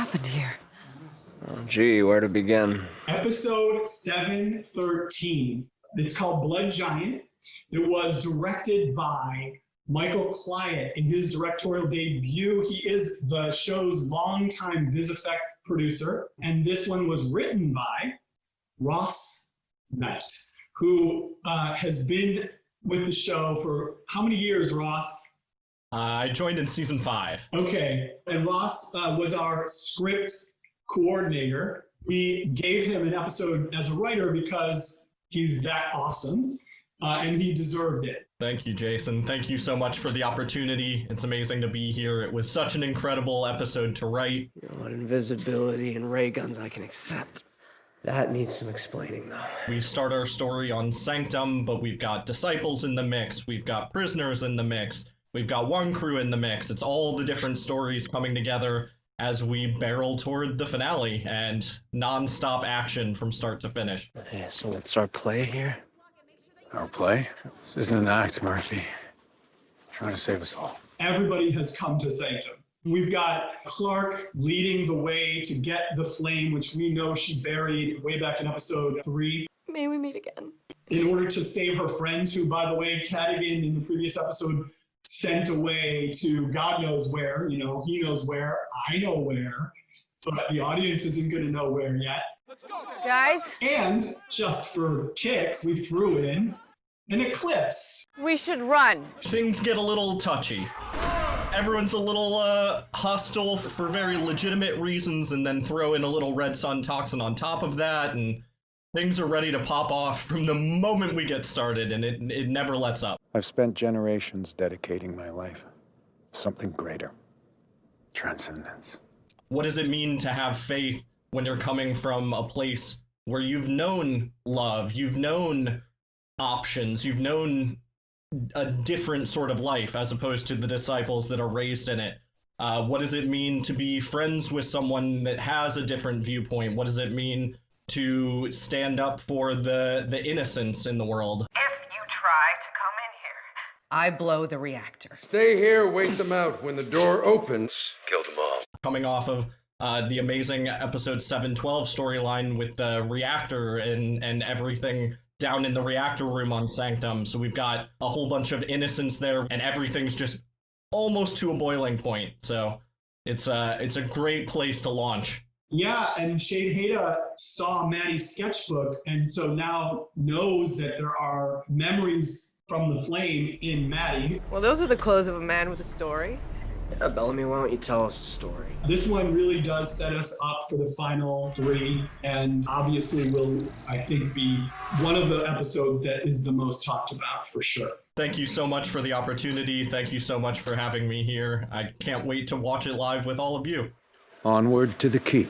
happened here? Oh, gee, where to begin? Episode 713. It's called Blood Giant. It was directed by Michael Clyatt in his directorial debut. He is the show's longtime VisEffect producer. And this one was written by Ross Knight, who has been with the show for how many years, Ross? I joined in season 5. Okay, and Ross was our script coordinator. We gave him an episode as a writer because he's that awesome, and he deserved it. Thank you, Jason. Thank you so much for the opportunity. It's amazing to be here. It was such an incredible episode to write. You know what, invisibility and ray guns I can accept. That needs some explaining, though. We start our story on Sanctum, but we've got disciples in the mix. We've got prisoners in the mix. We've got one crew in the mix. It's all the different stories coming together as we barrel toward the finale and non-stop action from start to finish. Okay, so what's our play here? Our play? This isn't an act, Murphy. Trying to save us all. Everybody has come to Sanctum. We've got Clark leading the way to get the flame, which we know she buried way back in episode 3. May we meet again? In order to save her friends, who, by the way, Cadigan in the previous episode sent away to God knows where. You know, he knows where, I know where, but the audience isn't going to know where yet. Let's go, guys. And just for kicks, we threw in an eclipse. We should run. Things get a little touchy. Everyone's a little hostile for very legitimate reasons, and then throw in a little red sun toxin on top of that, and things are ready to pop off from the moment we get started, and it never lets up. I've spent generations dedicating my life to something greater. Transcendence. What does it mean to have faith when you're coming from a place where you've known love, you've known options, you've known a different sort of life as opposed to the disciples that are raised in it? What does it mean to be friends with someone that has a different viewpoint? What does it mean to stand up for the innocence in the world? If you try to come in here, I blow the reactor. Stay here, wait them out. When the door opens, kill them all. Coming off of the amazing episode 712 storyline with the reactor and everything down in the reactor room on Sanctum. So we've got a whole bunch of innocence there, and everything's just almost to a boiling point. So it's a great place to launch. Yeah, and Shade Hada saw Maddie's sketchbook, and so now knows that there are memories from the flame in Maddie. Well, those are the clothes of a man with a story. Yeah, Bellamy, why don't you tell us a story? This one really does set us up for the final 3, and obviously will, I think, be one of the episodes that is the most talked about for sure. Thank you so much for the opportunity. Thank you so much for having me here. I can't wait to watch it live with all of you. Onward to the key.